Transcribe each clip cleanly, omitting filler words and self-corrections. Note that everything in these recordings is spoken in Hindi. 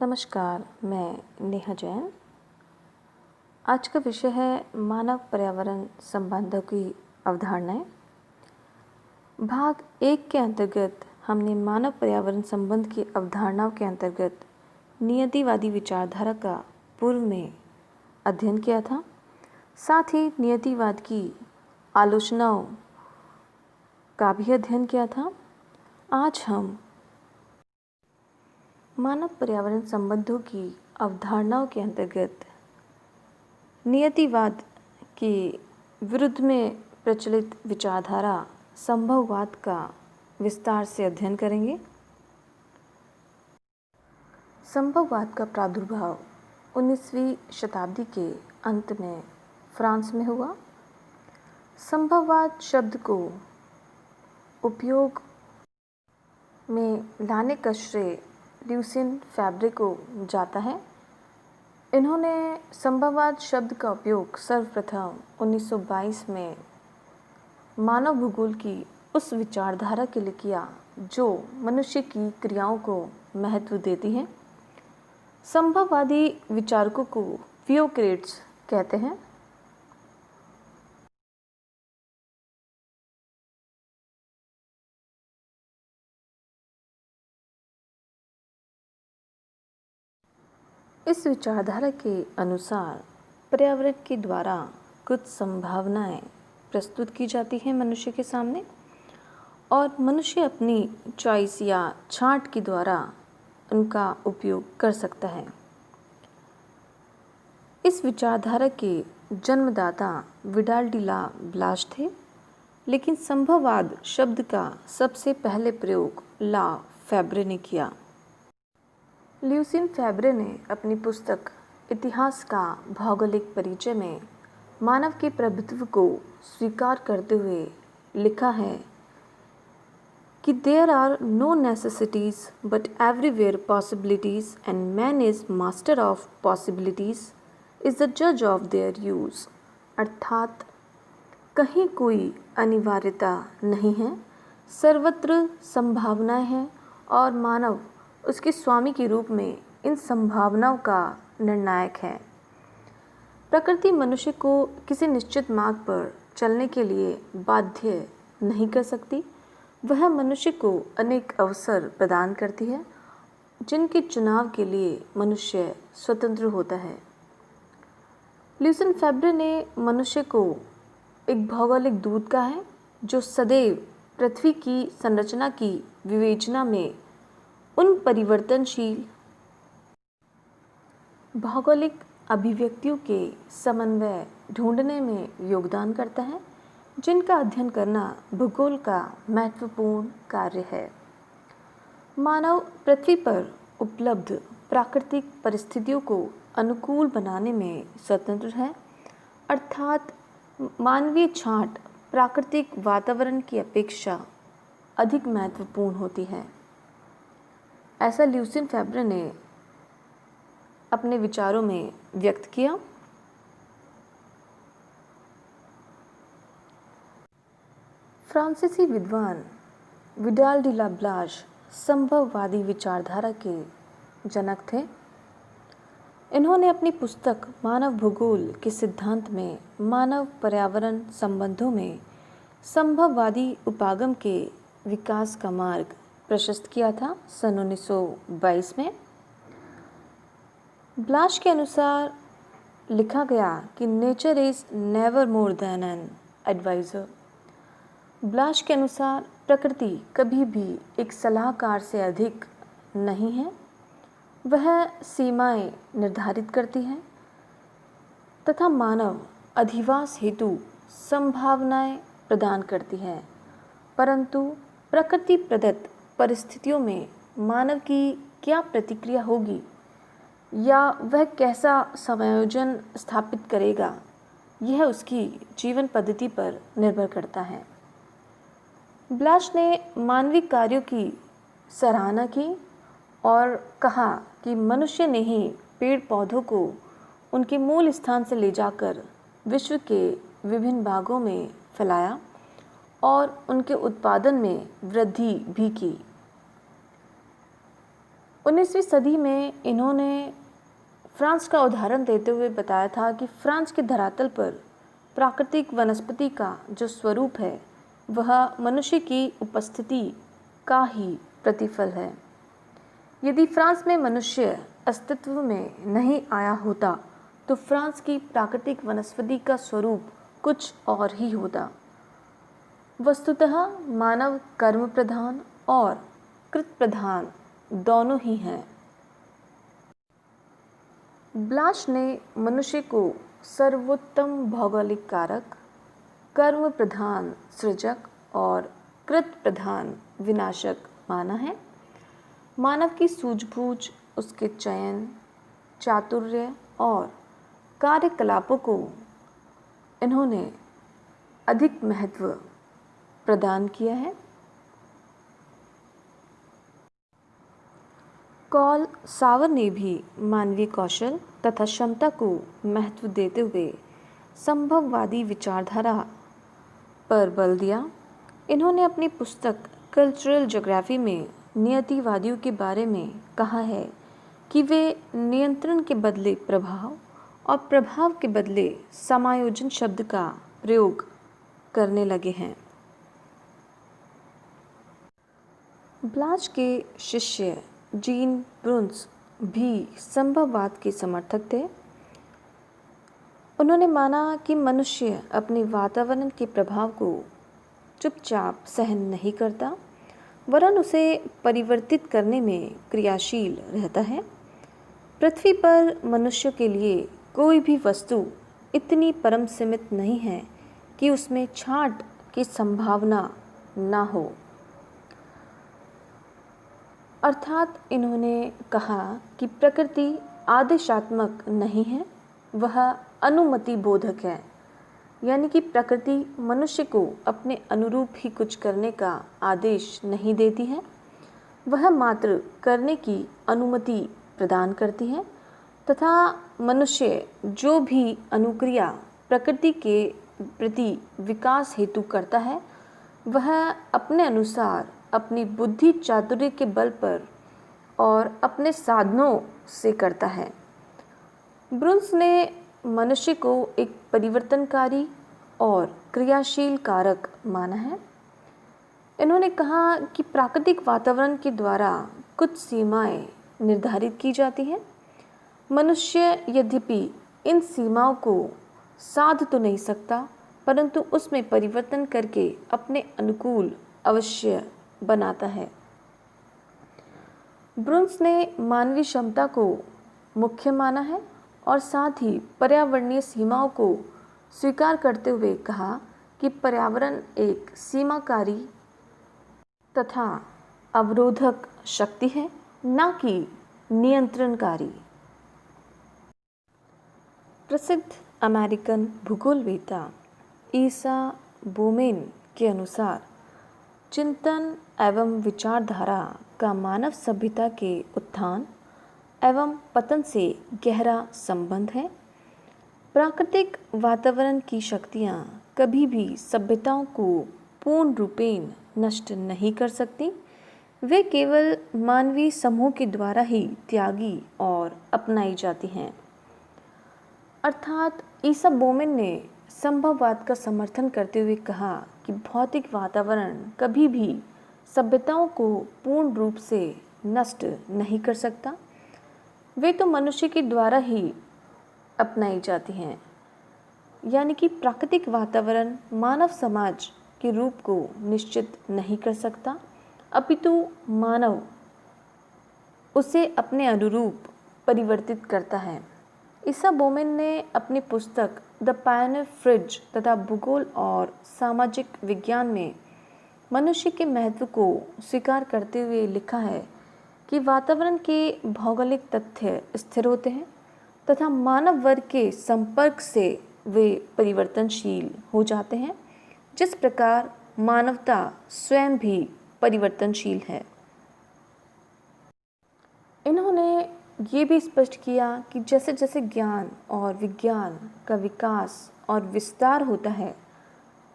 नमस्कार, मैं नेहा जैन। आज का विषय है मानव पर्यावरण संबंधों की अवधारणाएं। भाग 1 के अंतर्गत हमने मानव पर्यावरण संबंध की अवधारणाओं के अंतर्गत नियतिवादी विचारधारा का पूर्व में अध्ययन किया था। साथ ही नियतिवाद की आलोचनाओं का भी अध्ययन किया था। आज हम मानव पर्यावरण संबंधों की अवधारणाओं के अंतर्गत नियतिवाद के विरुद्ध में प्रचलित विचारधारा संभववाद का विस्तार से अध्ययन करेंगे। संभववाद का प्रादुर्भाव 19वीं शताब्दी के अंत में फ्रांस में हुआ। संभववाद शब्द को उपयोग में लाने का श्रेय ल्यूसिन फैब्रे को जाता है। इन्होंने संभववाद शब्द का उपयोग सर्वप्रथम 1922 में मानव भूगोल की उस विचारधारा के लिए किया जो मनुष्य की क्रियाओं को महत्व देती है। संभववादी विचारकों को थियोक्रेट्स कहते हैं। इस विचारधारा के अनुसार पर्यावरण के द्वारा कुछ संभावनाएं प्रस्तुत की जाती हैं मनुष्य के सामने और मनुष्य अपनी चॉइस या छांट के द्वारा उनका उपयोग कर सकता है। इस विचारधारा के जन्मदाता विडाल डी ला ब्लाश थे, लेकिन संभववाद शब्द का सबसे पहले प्रयोग ला फैब्रे ने किया। ल्यूसिन फैब्रे ने अपनी पुस्तक इतिहास का भौगोलिक परिचय में मानव के प्रभुत्व को स्वीकार करते हुए लिखा है कि there are no necessities but everywhere possibilities and man is master of possibilities is the जज ऑफ देयर यूज। अर्थात कहीं कोई अनिवार्यता नहीं है, सर्वत्र संभावनाएं हैं और मानव उसके स्वामी के रूप में इन संभावनाओं का निर्णायक है। प्रकृति मनुष्य को किसी निश्चित मार्ग पर चलने के लिए बाध्य नहीं कर सकती। वह मनुष्य को अनेक अवसर प्रदान करती है जिनके चुनाव के लिए मनुष्य स्वतंत्र होता है। ल्यूसिन फैब्रे ने मनुष्य को एक भौगोलिक दूत कहा है जो सदैव पृथ्वी की संरचना की विवेचना में उन परिवर्तनशील भौगोलिक अभिव्यक्तियों के समन्वय ढूंढने में योगदान करता है जिनका अध्ययन करना भूगोल का महत्वपूर्ण कार्य है। मानव पृथ्वी पर उपलब्ध प्राकृतिक परिस्थितियों को अनुकूल बनाने में स्वतंत्र है, अर्थात मानवीय छांट प्राकृतिक वातावरण की अपेक्षा अधिक महत्वपूर्ण होती है। ऐसा ल्यूसिन फैब्रे ने अपने विचारों में व्यक्त किया। फ्रांसीसी विद्वान विडाल डी ला ब्लाश संभववादी विचारधारा के जनक थे। इन्होंने अपनी पुस्तक मानव भूगोल के सिद्धांत में मानव पर्यावरण संबंधों में संभववादी उपागम के विकास का मार्ग प्रशस्त किया था सन 1922 में। ब्लाश के अनुसार लिखा गया कि nature is never more than an adviser. ब्लाश के अनुसार प्रकृति कभी भी एक सलाहकार से अधिक नहीं है। वह सीमाएं निर्धारित करती है तथा मानव अधिवास हेतु संभावनाएं प्रदान करती है, परंतु प्रकृति प्रदत्त परिस्थितियों में मानव की क्या प्रतिक्रिया होगी या वह कैसा समायोजन स्थापित करेगा, यह उसकी जीवन पद्धति पर निर्भर करता है। ब्लाश ने मानवीय कार्यों की सराहना की और कहा कि मनुष्य ने ही पेड़ पौधों को उनके मूल स्थान से ले जाकर विश्व के विभिन्न भागों में फैलाया और उनके उत्पादन में वृद्धि भी की। 19वीं सदी में इन्होंने फ्रांस का उदाहरण देते हुए बताया था कि फ्रांस के धरातल पर प्राकृतिक वनस्पति का जो स्वरूप है वह मनुष्य की उपस्थिति का ही प्रतिफल है। यदि फ्रांस में मनुष्य अस्तित्व में नहीं आया होता तो फ्रांस की प्राकृतिक वनस्पति का स्वरूप कुछ और ही होता। वस्तुतः मानव कर्म प्रधान और कृत प्रधान दोनों ही हैं। ब्लाश ने मनुष्य को सर्वोत्तम भौगोलिक कारक, कर्म प्रधान सृजक और कृत प्रधान विनाशक माना है। मानव की सूझबूझ, उसके चयन, चातुर्य और कार्यकलापों को इन्होंने अधिक महत्व प्रदान किया है। कॉल सावर ने भी मानवीय कौशल तथा क्षमता को महत्व देते हुए संभववादी विचारधारा पर बल दिया। इन्होंने अपनी पुस्तक कल्चरल ज्योग्राफी में नियतिवादियों के बारे में कहा है कि वे नियंत्रण के बदले प्रभाव और प्रभाव के बदले समायोजन शब्द का प्रयोग करने लगे हैं। ब्लाच के शिष्य जीन ब्रुन्स भी संभववाद के समर्थक थे। उन्होंने माना कि मनुष्य अपने वातावरण के प्रभाव को चुपचाप सहन नहीं करता, वरन उसे परिवर्तित करने में क्रियाशील रहता है। पृथ्वी पर मनुष्य के लिए कोई भी वस्तु इतनी परम सीमित नहीं है कि उसमें छांट की संभावना ना हो। अर्थात इन्होंने कहा कि प्रकृति आदेशात्मक नहीं है, वह अनुमति बोधक है। यानी कि प्रकृति मनुष्य को अपने अनुरूप ही कुछ करने का आदेश नहीं देती है, वह मात्र करने की अनुमति प्रदान करती है तथा मनुष्य जो भी अनुक्रिया प्रकृति के प्रति विकास हेतु करता है वह अपने अनुसार अपनी बुद्धि चातुर्य के बल पर और अपने साधनों से करता है। ब्रुन्स ने मनुष्य को एक परिवर्तनकारी और क्रियाशील कारक माना है। इन्होंने कहा कि प्राकृतिक वातावरण के द्वारा कुछ सीमाएं निर्धारित की जाती हैं। मनुष्य यद्यपि इन सीमाओं को साध तो नहीं सकता, परंतु उसमें परिवर्तन करके अपने अनुकूल अवश्य बनाता है। ब्रुन्स ने मानवीय क्षमता को मुख्य माना है और साथ ही पर्यावरणीय सीमाओं को स्वीकार करते हुए कहा कि पर्यावरण एक सीमाकारी तथा अवरोधक शक्ति है, न कि नियंत्रणकारी। प्रसिद्ध अमेरिकन भूगोलवेत्ता ईसा बोमेन के अनुसार चिंतन एवं विचारधारा का मानव सभ्यता के उत्थान एवं पतन से गहरा संबंध है। प्राकृतिक वातावरण की शक्तियाँ कभी भी सभ्यताओं को पूर्ण रूपेण नष्ट नहीं कर सकती, वे केवल मानवीय समूह के द्वारा ही त्यागी और अपनाई जाती हैं। अर्थात ईसा बोमेन ने संभववाद का समर्थन करते हुए कहा कि भौतिक वातावरण कभी भी सभ्यताओं को पूर्ण रूप से नष्ट नहीं कर सकता, वे तो मनुष्य के द्वारा ही अपनाई जाती हैं। यानी कि प्राकृतिक वातावरण मानव समाज के रूप को निश्चित नहीं कर सकता, अपितु मानव उसे अपने अनुरूप परिवर्तित करता है। ईसा बोमेन ने अपनी पुस्तक द पायनियर फ्रिज तथा भूगोल और सामाजिक विज्ञान में मनुष्य के महत्व को स्वीकार करते हुए लिखा है कि वातावरण के भौगोलिक तथ्य स्थिर होते हैं तथा मानव वर्ग के संपर्क से वे परिवर्तनशील हो जाते हैं, जिस प्रकार मानवता स्वयं भी परिवर्तनशील है। इन्होंने ये भी स्पष्ट किया कि जैसे जैसे ज्ञान और विज्ञान का विकास और विस्तार होता है,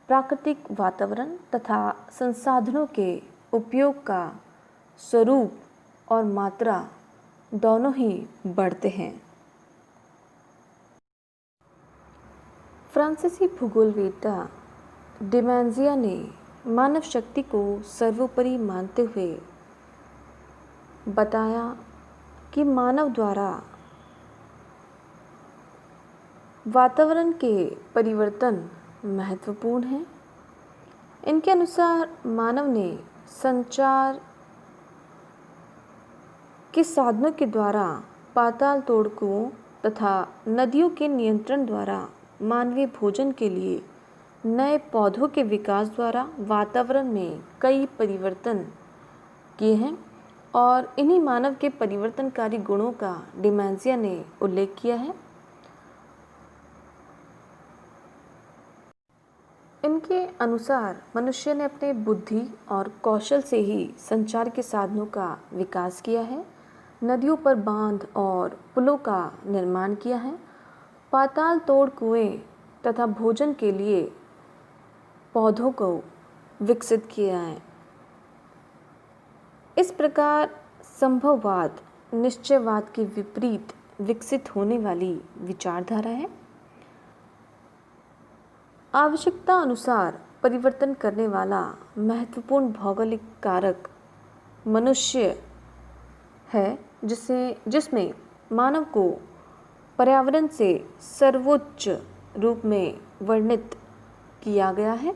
प्राकृतिक वातावरण तथा संसाधनों के उपयोग का स्वरूप और मात्रा दोनों ही बढ़ते हैं। फ्रांसीसी भूगोलवेत्ता डिमेंजिया ने मानव शक्ति को सर्वोपरि मानते हुए बताया कि मानव द्वारा वातावरण के परिवर्तन महत्वपूर्ण हैं। इनके अनुसार मानव ने संचार के साधनों के द्वारा पाताल तोड़ कुओं तथा नदियों के नियंत्रण द्वारा मानवीय भोजन के लिए नए पौधों के विकास द्वारा वातावरण में कई परिवर्तन किए हैं और इन्हीं मानव के परिवर्तनकारी गुणों का डिमेंजिया ने उल्लेख किया है। इनके अनुसार मनुष्य ने अपने बुद्धि और कौशल से ही संचार के साधनों का विकास किया है, नदियों पर बांध और पुलों का निर्माण किया है, पाताल तोड़ कुएं तथा भोजन के लिए पौधों को विकसित किया है। इस प्रकार संभववाद निश्चयवाद के विपरीत विकसित होने वाली विचारधारा है। आवश्यकता अनुसार परिवर्तन करने वाला महत्वपूर्ण भौगोलिक कारक मनुष्य है, जिसमें मानव को पर्यावरण से सर्वोच्च रूप में वर्णित किया गया है।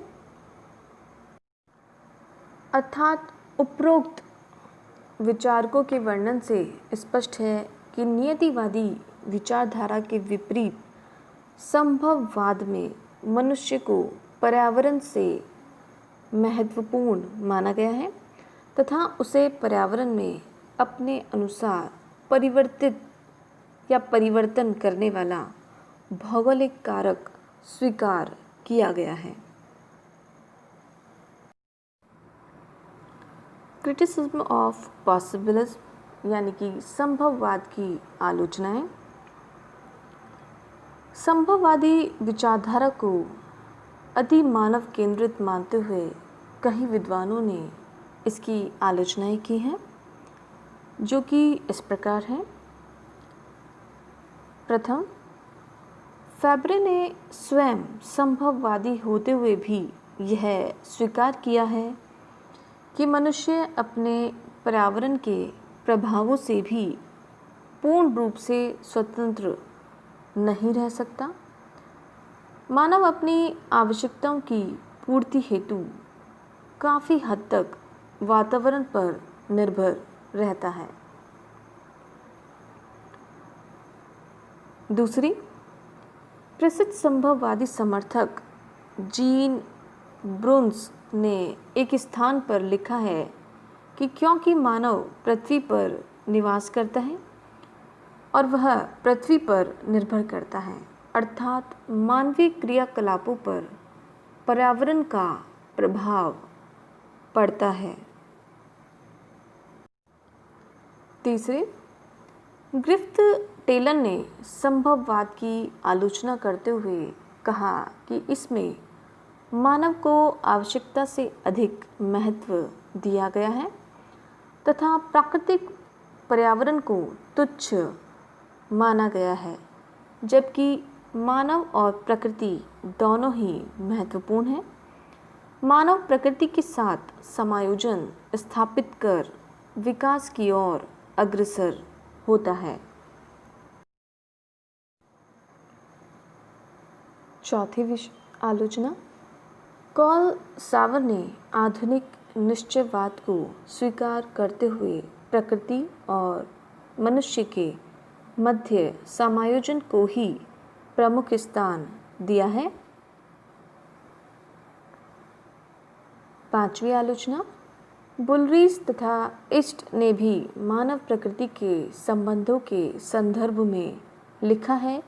अर्थात उपरोक्त विचारकों के वर्णन से स्पष्ट है कि नियतिवादी विचारधारा के विपरीत संभववाद में मनुष्य को पर्यावरण से महत्वपूर्ण माना गया है तथा उसे पर्यावरण में अपने अनुसार परिवर्तित या परिवर्तन करने वाला भौगोलिक कारक स्वीकार किया गया है। क्रिटिसिज्म ऑफ पॉसिबिलिज्म यानी कि संभववाद की आलोचनाएं। संभववादी विचारधारा को अति मानव केंद्रित मानते हुए कई विद्वानों ने इसकी आलोचनाएं की हैं, जो कि इस प्रकार हैं। प्रथम, फैब्रे ने स्वयं संभववादी होते हुए भी यह स्वीकार किया है कि मनुष्य अपने पर्यावरण के प्रभावों से भी पूर्ण रूप से स्वतंत्र नहीं रह सकता। मानव अपनी आवश्यकताओं की पूर्ति हेतु काफ़ी हद तक वातावरण पर निर्भर रहता है। दूसरी, प्रसिद्ध संभववादी समर्थक जीन ब्रुन्स ने एक स्थान पर लिखा है कि क्योंकि मानव पृथ्वी पर निवास करता है और वह पृथ्वी पर निर्भर करता है, अर्थात मानवीय क्रियाकलापों पर पर्यावरण का प्रभाव पड़ता है। तीसरे, ग्रिफ्थ टेलन ने संभववाद की आलोचना करते हुए कहा कि इसमें मानव को आवश्यकता से अधिक महत्व दिया गया है तथा प्राकृतिक पर्यावरण को तुच्छ माना गया है, जबकि मानव और प्रकृति दोनों ही महत्वपूर्ण हैं। मानव प्रकृति के साथ समायोजन स्थापित कर विकास की ओर अग्रसर होता है। चौथी आलोचना, कॉल सावर ने आधुनिक निश्चयवाद को स्वीकार करते हुए प्रकृति और मनुष्य के मध्य समायोजन को ही प्रमुख स्थान दिया है। पांचवी आलोचना, बुलरीज तथा इस्ट ने भी मानव प्रकृति के संबंधों के संदर्भ में लिखा है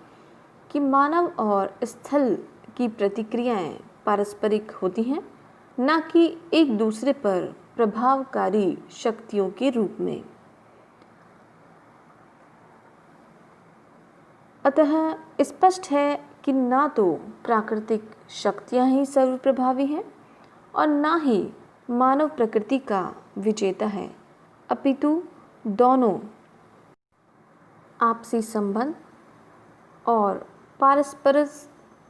कि मानव और स्थल की प्रतिक्रियाएं पारस्परिक होती हैं, न कि एक दूसरे पर प्रभावकारी शक्तियों के रूप में। अतः स्पष्ट है कि ना तो प्राकृतिक शक्तियां ही सर्वप्रभावी हैं और ना ही मानव प्रकृति का विजेता है, अपितु दोनों आपसी संबंध और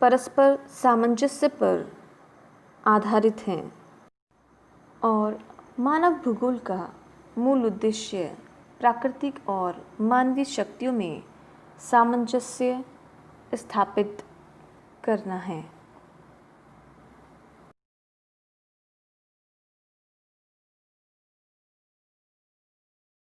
परस्पर सामंजस्य पर आधारित हैं और मानव भूगोल का मूल उद्देश्य प्राकृतिक और मानवीय शक्तियों में सामंजस्य स्थापित करना है।